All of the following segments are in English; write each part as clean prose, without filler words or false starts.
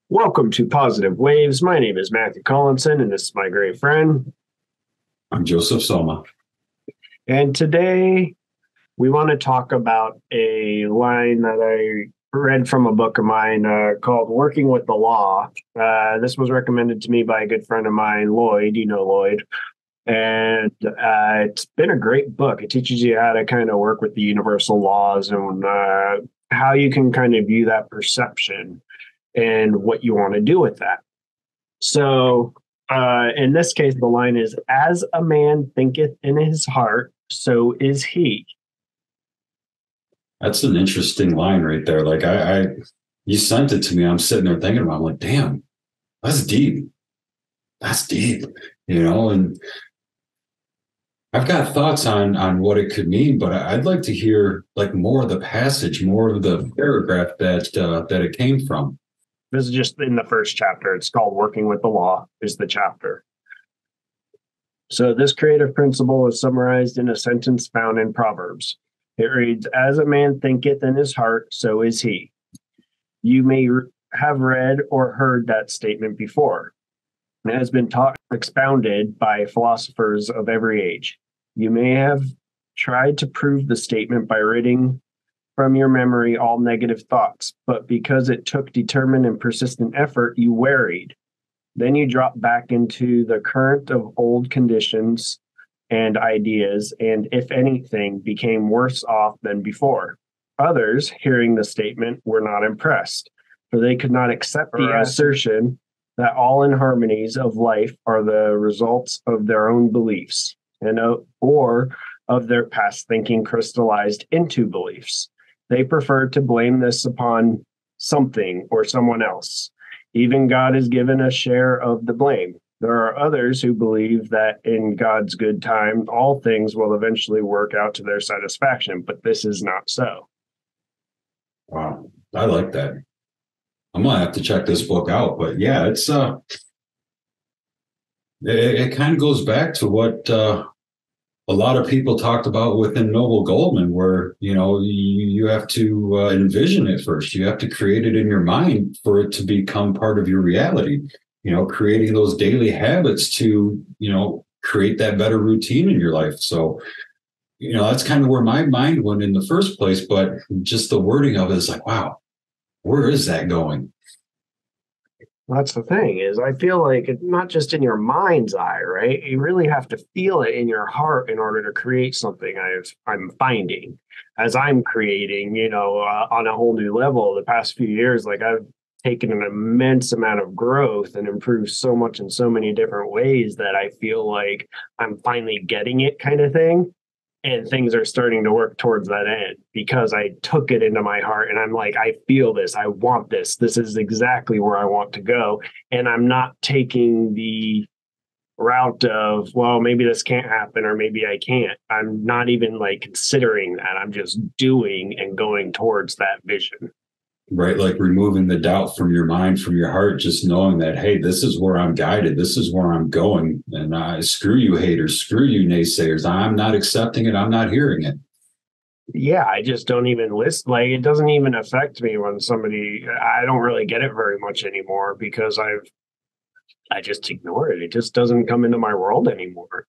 Welcome to Positive Waves. My name is Matthew Collinson, and this is my great friend. I'm Joseph Soma. And today we want to talk about a line that I read from a book of mine called Working with the Law. This was recommended to me by a good friend of mine, Lloyd. You know Lloyd. And it's been a great book. It teaches you how to kind of work with the universal laws and how you can kind of view that perception and what you want to do with that. So in this case, the line is, as a man thinketh in his heart, so is he. That's an interesting line right there. Like you sent it to me. I'm sitting there thinking about it. I'm like, damn, that's deep. That's deep, and I've got thoughts on what it could mean, but I'd like to hear like more of the passage, more of the paragraph that it came from. This is just in the first chapter. It's called Working with the Law is the chapter. So this creative principle is summarized in a sentence found in Proverbs. It reads, as a man thinketh in his heart, so is he. You may have read or heard that statement before. It has been taught and expounded by philosophers of every age. You may have tried to prove the statement by ridding from your memory all negative thoughts, but because it took determined and persistent effort, you wearied. Then you dropped back into the current of old conditions and ideas, and if anything, became worse off than before. Others, hearing the statement, were not impressed, for they could not accept the assertion that all inharmonies of life are the results of their own beliefs, or of their past thinking crystallized into beliefs. They prefer to blame this upon something or someone else. Even God is given a share of the blame. There are others who believe that in God's good time, all things will eventually work out to their satisfaction, but this is not so. Wow, I like that. I'm gonna have to check this book out, but yeah, it kind of goes back to what a lot of people talked about within Noble Goldman, where you have to envision it first. You have to create it in your mind for it to become part of your reality. Creating those daily habits to create that better routine in your life. So that's kind of where my mind went in the first place. But just the wording of it is like, wow, where is that going? That's the thing is I feel like it's not just in your mind's eye, right? You really have to feel it in your heart in order to create something. I'm finding as I'm creating, on a whole new level the past few years, like I've taken an immense amount of growth and improved so much in so many different ways that I feel like I'm finally getting it kind of thing. And things are starting to work towards that end because I took it into my heart and I'm like, I feel this. I want this. This is exactly where I want to go. And I'm not taking the route of, well, maybe this can't happen or maybe I can't. I'm not even like considering that. I'm just doing and going towards that vision. Right, like removing the doubt from your mind, from your heart, just knowing that, hey, this is where I'm guided, this is where I'm going, and screw you haters, screw you naysayers, I'm not accepting it, I'm not hearing it. Yeah, I just don't even listen. Like, it doesn't even affect me when I don't really get it very much anymore because I just ignore it. It just doesn't come into my world anymore.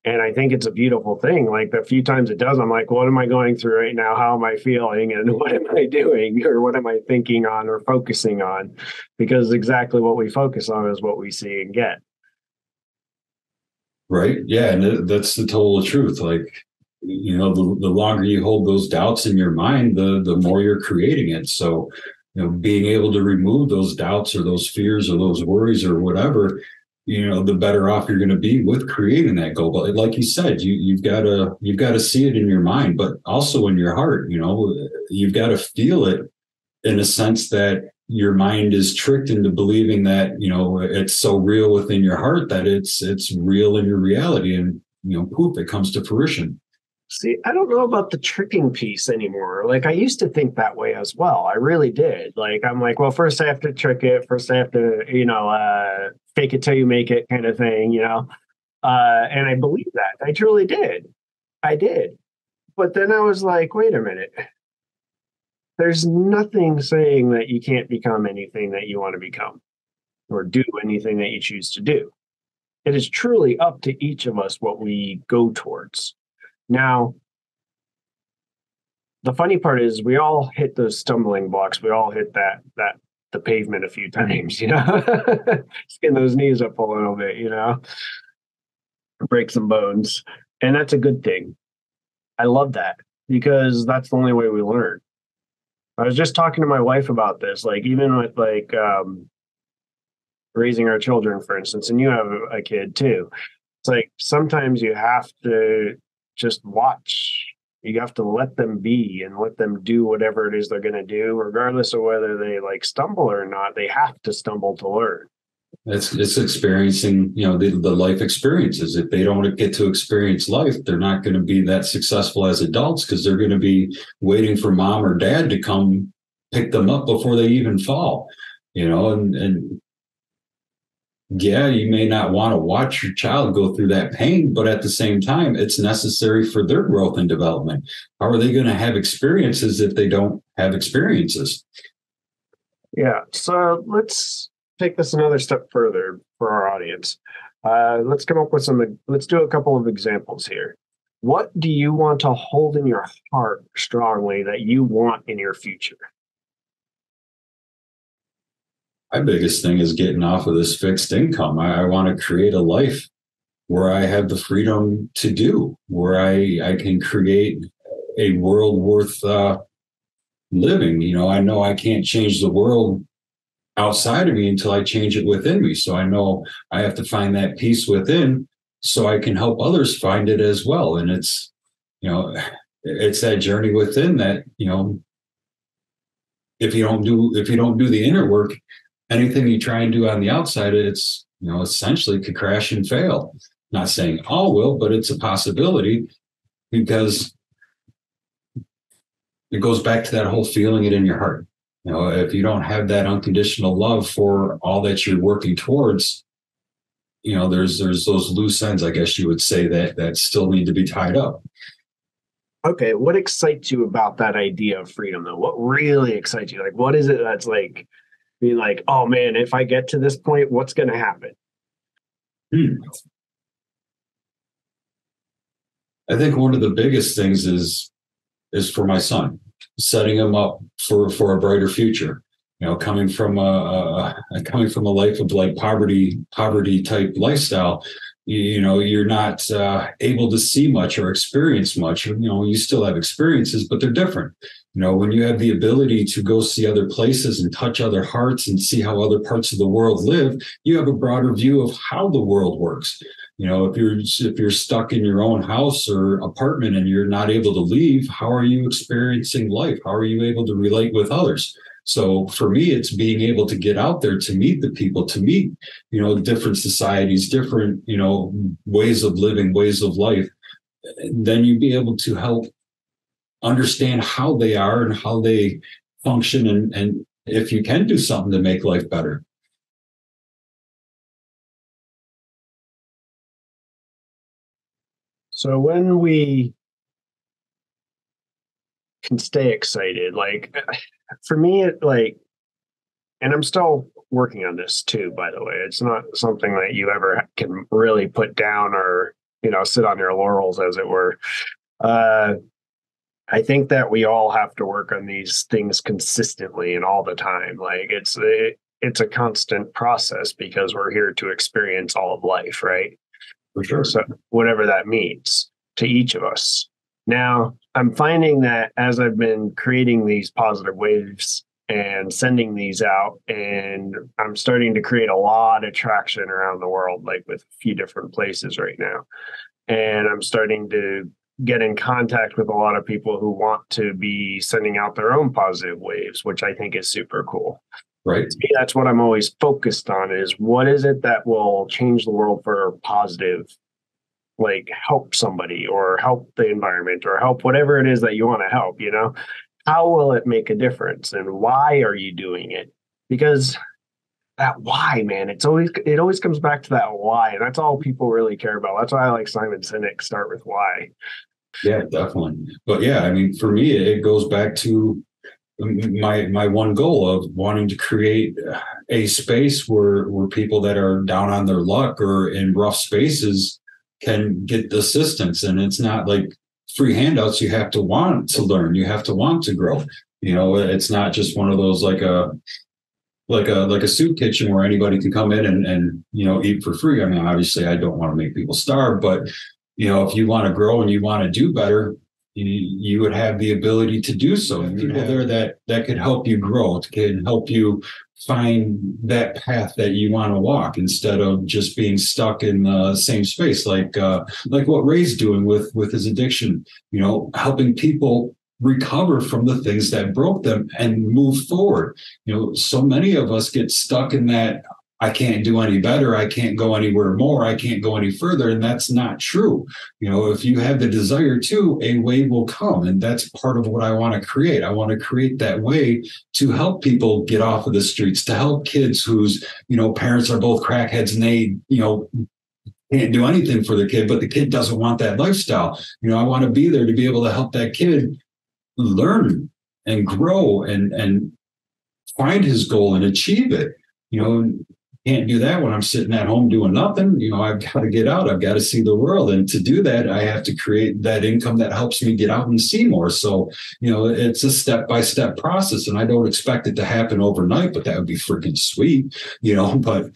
And I think it's a beautiful thing. Like the few times it does, I'm like, what am I going through right now? How am I feeling? And what am I doing? Or what am I thinking on or focusing on? Because exactly what we focus on is what we see and get. Right, yeah, and that's the total truth. Like, the longer you hold those doubts in your mind, the more you're creating it. So being able to remove those doubts or those fears or those worries or whatever, the better off you're going to be with creating that goal. But like you said, you've got to see it in your mind, but also in your heart. You've got to feel it in a sense that your mind is tricked into believing that it's so real within your heart that it's real in your reality, and poof, it comes to fruition. See, I don't know about the tricking piece anymore. Like I used to think that way as well. I really did. Like I'm like, well, first I have to trick it. First I have to, fake it till you make it kind of thing. And I believe that. I truly did. I did. But then I was like, wait a minute. there's nothing saying that you can't become anything that you want to become or do anything that you choose to do. It is truly up to each of us what we go towards. Now, the funny part is we all hit those stumbling blocks. We all hit the pavement a few times, skin those knees up a little bit, break some bones. And that's a good thing. I love that because that's the only way we learn. I was just talking to my wife about this, like even with raising our children, for instance, and you have a kid too. It's like sometimes you have to just watch. You have to let them be and let them do whatever it is they're going to do, regardless of whether they stumble or not. They have to stumble to learn. It's experiencing, the life experiences. If they don't get to experience life, they're not going to be that successful as adults because they're going to be waiting for mom or dad to come pick them up before they even fall, and yeah, you may not want to watch your child go through that pain, but at the same time, it's necessary for their growth and development. How are they going to have experiences if they don't have experiences? Yeah. So let's take this another step further for our audience. Let's come up with let's do a couple of examples here. What do you want to hold in your heart strongly that you want in your future? My biggest thing is getting off of this fixed income. I want to create a life where I have the freedom to do, where I can create a world worth living. I know I can't change the world outside of me until I change it within me. So I know I have to find that peace within so I can help others find it as well. And it's that journey within that, if you don't do the inner work, anything you try and do on the outside, it's, essentially could crash and fail. Not saying all will, but it's a possibility because it goes back to that whole feeling it in your heart. If you don't have that unconditional love for all that you're working towards, there's those loose ends, I guess you would say, that still need to be tied up. Okay. What excites you about that idea of freedom though? What really excites you? What is it that's being oh man, if I get to this point, what's going to happen? I think one of the biggest things is for my son, setting him up for a brighter future. Coming from a life of poverty type lifestyle, you're not able to see much or experience much. You still have experiences, but they're different. When you have the ability to go see other places and touch other hearts and see how other parts of the world live, you have a broader view of how the world works. If you're stuck in your own house or apartment and you're not able to leave, how are you experiencing life? How are you able to relate with others? So for me, it's being able to get out there to meet the people, to meet, different societies, different, ways of living, ways of life. Then you'd be able to help understand how they are and how they function. And if you can do something to make life better. So when we can stay excited, for me, and I'm still working on this too, by the way, it's not something that you ever can really put down or, sit on your laurels, as it were. I think that we all have to work on these things consistently and all the time. It's a constant process because we're here to experience all of life, right? For sure. So whatever that means to each of us. Now, I'm finding that as I've been creating these positive waves and sending these out, and I'm starting to create a lot of traction around the world, with a few different places right now. And I'm starting to get in contact with a lot of people who want to be sending out their own positive waves, which I think is super cool. Right. To me, that's what I'm always focused on is what is it that will change the world for positive, help somebody or help the environment or help whatever it is that you want to help, how will it make a difference and why are you doing it? Because that why, man, it always comes back to that why. And that's all people really care about. That's why I like Simon Sinek, start with why. Yeah, definitely. But yeah, I mean, for me, it goes back to, my one goal of wanting to create a space where people that are down on their luck or in rough spaces can get assistance. And it's not like free handouts. You have to want to learn. You have to want to grow. It's not just one of those like a soup kitchen where anybody can come in and eat for free. I mean, obviously I don't want to make people starve, but if you want to grow and you want to do better, you would have the ability to do so. And people there that could help you grow, can help you find that path that you want to walk instead of just being stuck in the same space, like what Ray's doing with his addiction, helping people recover from the things that broke them and move forward. So many of us get stuck in that, I can't do any better, I can't go anywhere more, I can't go any further. And that's not true. If you have the desire to, a way will come. And that's part of what I want to create. I want to create that way to help people get off of the streets, to help kids whose, parents are both crackheads and they, can't do anything for the kid, but the kid doesn't want that lifestyle. I want to be there to be able to help that kid learn and grow and find his goal and achieve it. Can't do that when I'm sitting at home doing nothing. I've got to get out. I've got to see the world. And to do that, I have to create that income that helps me get out and see more. So, it's a step-by-step process. And I don't expect it to happen overnight, but that would be freaking sweet, but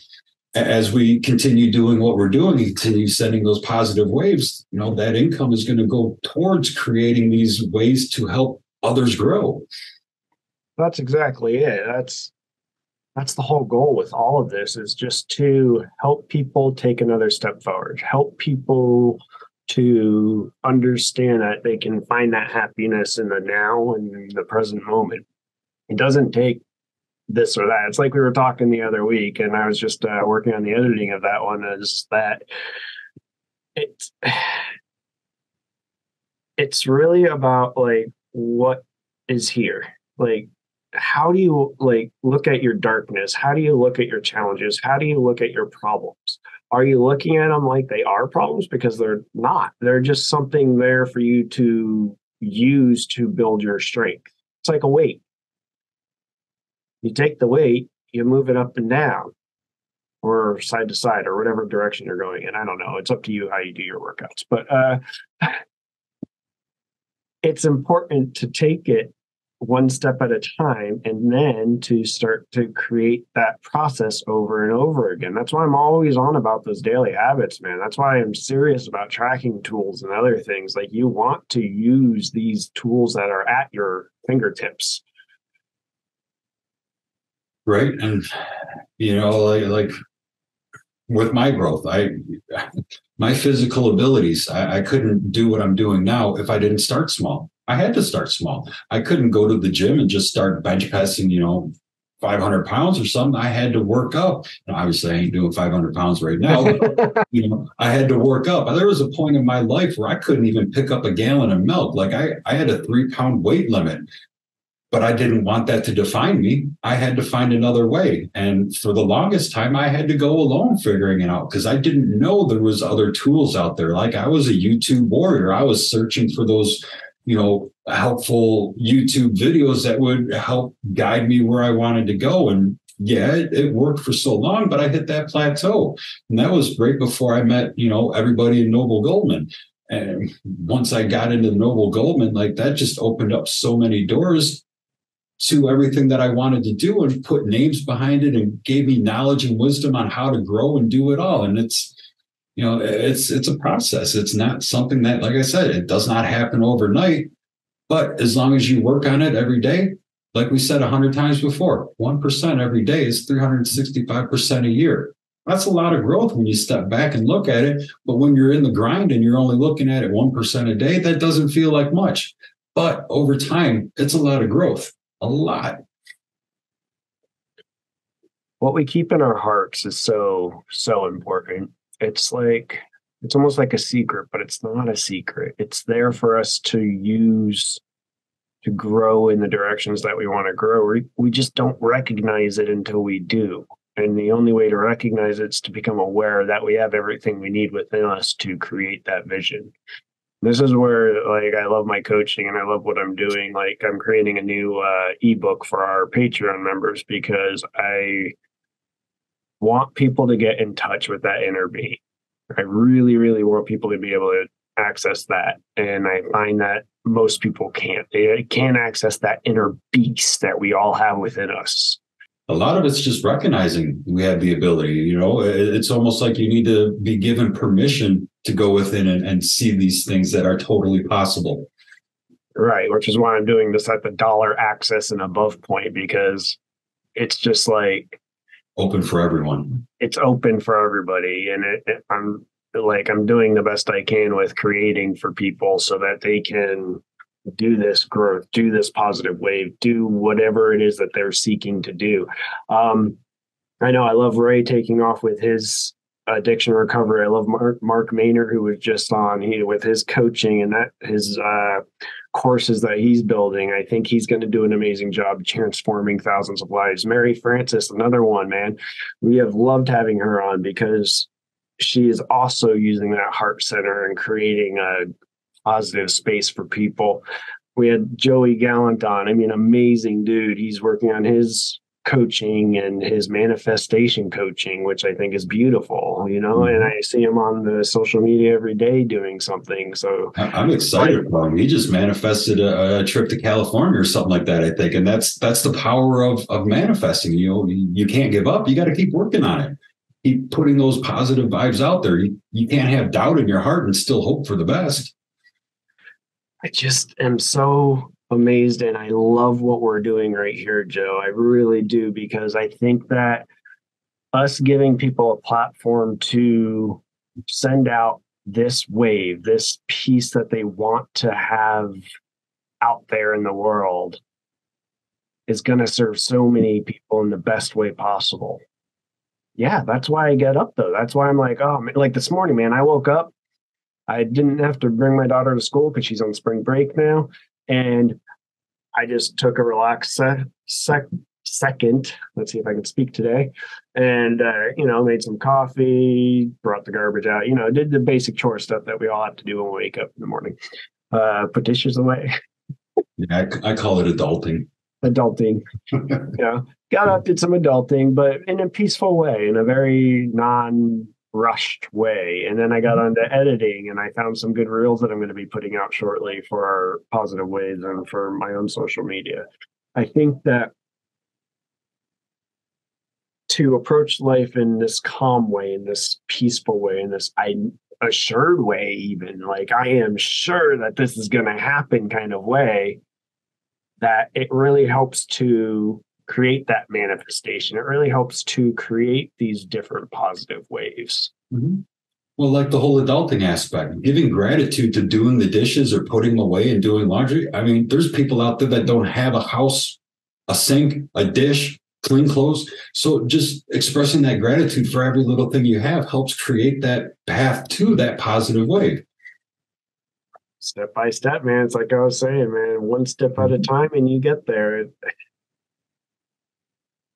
as we continue doing what we're doing, continue sending those positive waves, that income is going to go towards creating these ways to help others grow. That's exactly it. That's the whole goal with all of this, is just to help people take another step forward, help people to understand that they can find that happiness in the now and in the present moment. It doesn't take this or that. It's like we were talking the other week, and I was just working on the editing of that one, is that it's really about like what is here. Like, how do you look at your darkness? How do you look at your challenges? How do you look at your problems? Are you looking at them like they are problems? Because they're not. They're just something there for you to use to build your strength. It's like a weight. You take the weight, you move it up and down, or side to side, or whatever direction you're going in. I don't know. It's up to you how you do your workouts. But it's important to take it one step at a time, and then to start to create that process over and over again. That's why I'm always on about those daily habits, man. That's why I'm serious about tracking tools and other things. Like, you want to use these tools that are at your fingertips. Right. And, like with my growth, my physical abilities, I couldn't do what I'm doing now if I didn't start small. I had to start small. I couldn't go to the gym and just start bench pressing, 500 pounds or something. I had to work up. And obviously, I ain't doing 500 pounds right now. But, I had to work up. There was a point in my life where I couldn't even pick up a gallon of milk. Like, I had a 3-pound weight limit, but I didn't want that to define me. I had to find another way. And for the longest time, I had to go alone figuring it out, because I didn't know there was other tools out there. Like, I was a YouTube warrior. I was searching for those helpful YouTube videos that would help guide me where I wanted to go. And yeah, it worked for so long, but I hit that plateau. And that was right before I met, everybody in Noble Goldman. And once I got into Noble Goldman, like, that just opened up so many doors to everything that I wanted to do, and put names behind it, and gave me knowledge and wisdom on how to grow and do it all. And it's a process. It's not something that, like I said, it does not happen overnight. But as long as you work on it every day, like we said 100 times before, 1% every day is 365% a year. That's a lot of growth when you step back and look at it. But when you're in the grind and you're only looking at it 1% a day, that doesn't feel like much. But over time, it's a lot of growth, a lot. What we keep in our hearts is so important. It's almost like a secret, but it's not a secret. It's there for us to use to grow in the directions that we want to grow. We just don't recognize it until we do. And the only way to recognize it is to become aware that we have everything we need within us to create that vision. This is where, like, I love my coaching and I love what I'm doing. Like, I'm creating a new ebook for our Patreon members because I want people to get in touch with that inner being. I really, really want people to be able to access that. And I find that most people can't. They can't access that inner beast that we all have within us. A lot of it's just recognizing we have the ability. It's almost like you need to be given permission to go within and see these things that are totally possible. Right, which is why I'm doing this at the dollar access and above point, because it's just like open for everyone. It's open for everybody, and I'm doing the best I can with creating for people so that they can do this growth, do this positive wave, do whatever it is that they're seeking to do. I know I love Ray taking off with his addiction recovery. I love Mark Maynard, who was just on with his coaching and his courses that he's building. I think he's going to do an amazing job transforming thousands of lives. Mary Francis, another one, man. We have loved having her on because she is also using that heart center and creating a positive space for people. We had Joey Gallant on. I mean, amazing dude. He's working on his coaching and his manifestation coaching, which I think is beautiful, and I see him on the social media every day doing something. So I'm excited for him. He just manifested a trip to California or something like that, I think. And that's the power of manifesting. You can't give up. You got to keep working on it. Keep putting those positive vibes out there. You can't have doubt in your heart and still hope for the best. I just am so amazed, and I love what we're doing right here, Joe. I really do, because I think that us giving people a platform to send out this wave, this piece that they want to have out there in the world, is going to serve so many people in the best way possible. Yeah, that's why I get up, though. That's why I'm like, oh, like this morning, man, I woke up. I didn't have to bring my daughter to school because she's on spring break now. And I just took a relaxed second. Let's see if I can speak today. And, made some coffee, brought the garbage out, did the basic chore stuff that we all have to do when we wake up in the morning. Put dishes away. Yeah, I call it adulting. Adulting. Got up, did some adulting, but in a peaceful way, in a very non-rushed way. And then I got onto editing, and I found some good reels that I'm going to be putting out shortly for our positive waves and for my own social media. I think that to approach life in this calm way, in this peaceful way, in this assured way, even like I am sure that this is going to happen kind of way, that it really helps to create that manifestation. It really helps to create these different positive waves. Mm-hmm. Well, like the whole adulting aspect, giving gratitude to doing the dishes or putting them away and doing laundry. I mean, there's people out there that don't have a house, a sink, a dish, clean clothes. So just expressing that gratitude for every little thing you have helps create that path to that positive wave. Step by step, man. It's like I was saying, man, one step at a time and you get there.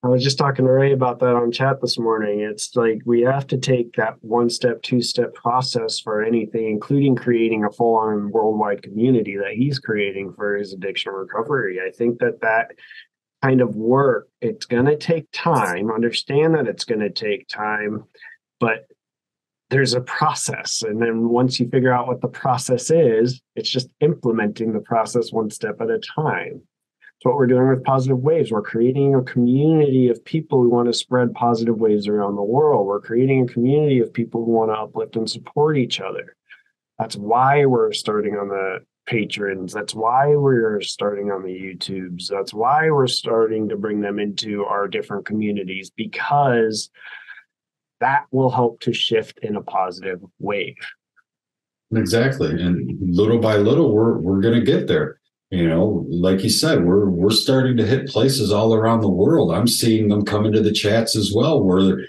I was just talking to Ray about that on chat this morning. It's like we have to take that one step, two-step process for anything, including creating a full-on worldwide community that he's creating for his addiction recovery. I think that kind of work, it's going to take time. Understand that it's going to take time, but there's a process. And then once you figure out what the process is, it's just implementing the process one step at a time. It's what we're doing with Positive Waves. We're creating a community of people who want to spread positive waves around the world. We're creating a community of people who want to uplift and support each other. That's why we're starting on the patrons. That's why we're starting on the YouTubes. That's why we're starting to bring them into our different communities, because that will help to shift in a positive wave. Exactly. And little by little, we're going to get there. Like you said, we're starting to hit places all around the world. I'm seeing them come into the chats as well, where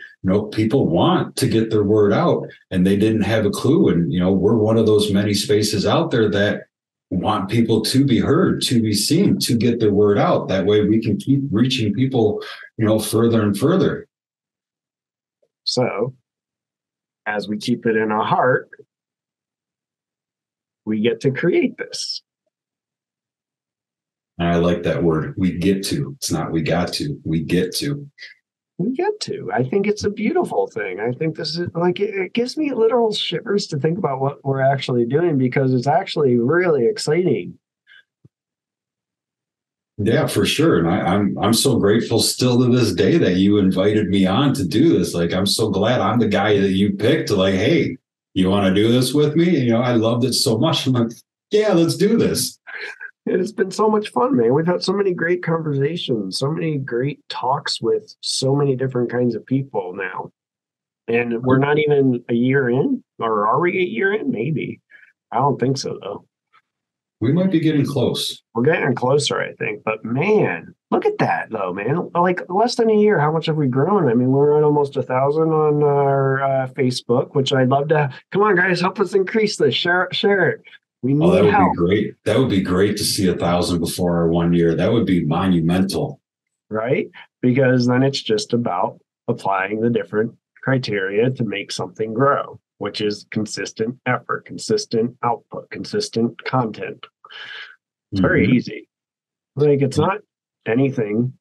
people want to get their word out and they didn't have a clue. And we're one of those many spaces out there that want people to be heard, to be seen, to get their word out. That way we can keep reaching people, further and further. So, as we keep it in our heart, We get to create this. And I like that word. We get to. It's not we got to. We get to. We get to. I think it's a beautiful thing. I think this is like, it gives me literal shivers to think about what we're actually doing, because it's actually really exciting. Yeah, for sure. And I'm so grateful still to this day that you invited me on to do this. Like, I'm so glad I'm the guy that you picked to, like, hey, you want to do this with me? You know, I loved it so much. I'm like, yeah, let's do this. It's been so much fun, man. We've had so many great conversations, so many great talks with so many different kinds of people now. And we're not even a year in, or are we a year in? Maybe. I don't think so, though. We might be getting close. We're getting closer, I think. But man, look at that, though, man. Like less than a year, how much have we grown? I mean, we're at almost 1,000 on our Facebook, which I'd love to. Come on, guys, help us increase this. Share it. We need that would help. be great. That would be great to see 1,000 before our 1 year. That would be monumental. Right? Because then it's just about applying the different criteria to make something grow, which is consistent effort, consistent output, consistent content. It's very easy. Like, it's not anything.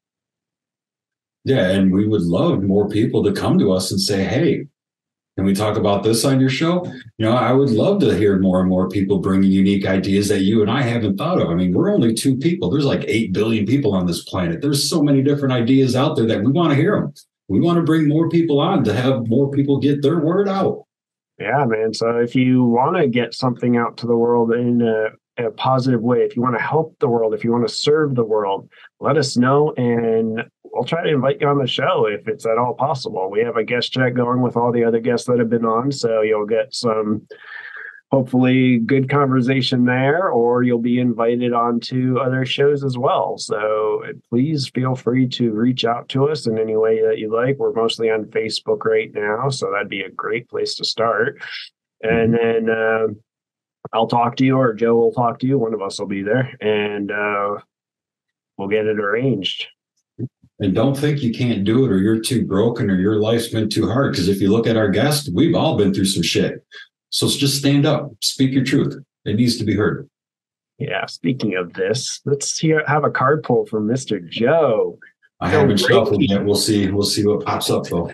Yeah, and we would love more people to come to us and say, hey, can we talk about this on your show? You know, I would love to hear more and more people bringing unique ideas that you and I haven't thought of. I mean, we're only 2 people. There's like 8 billion people on this planet. There's so many different ideas out there that we want to hear them. We want to bring more people on to have more people get their word out. Yeah, man. So if you want to get something out to the world in a positive way, if you want to help the world, if you want to serve the world, let us know, and we'll try to invite you on the show if it's at all possible. We have a guest chat going with all the other guests that have been on, so you'll get some hopefully good conversation there, or you'll be invited on to other shows as well. So please feel free to reach out to us in any way that you like. We're mostly on Facebook right now, so that'd be a great place to start. And then I'll talk to you, or Joe will talk to you. One of us will be there, and we'll get it arranged. And don't think you can't do it, or you're too broken, or your life's been too hard. Because if you look at our guests, we've all been through some shit. So just stand up, speak your truth. It needs to be heard. Yeah. Speaking of this, let's have a card pull from Mr. Joe. I haven't shuffled yet. We'll see what pops up, though.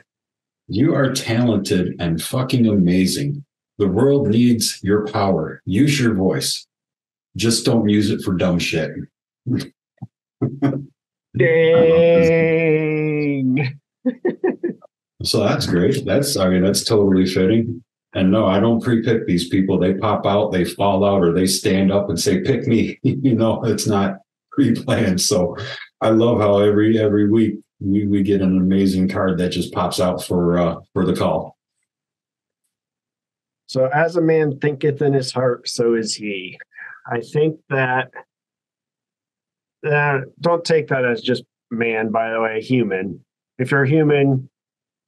You are talented and fucking amazing. The world needs your power. Use your voice. Just don't use it for dumb shit. Dang. So that's great. That's totally fitting. And no, I don't pre-pick these people. They pop out, they fall out, or they stand up and say, pick me. You know, it's not pre-planned. So I love how every week we get an amazing card that just pops out for the call. So as a man thinketh in his heart, so is he. I think that don't take that as just man, by the way, human. If you're human,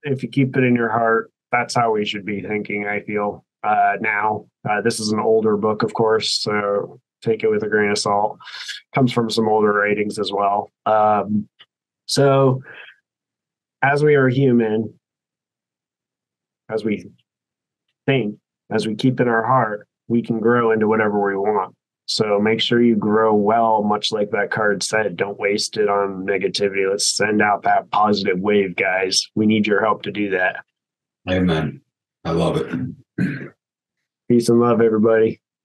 if you keep it in your heart, that's how we should be thinking, I feel, now. This is an older book, of course, so take it with a grain of salt. Comes from some older writings as well. So as we are human, as we think, as we keep in our heart, we can grow into whatever we want. So make sure you grow well, much like that card said. Don't waste it on negativity. Let's send out that positive wave, guys. We need your help to do that. Amen. I love it. Peace and love, everybody.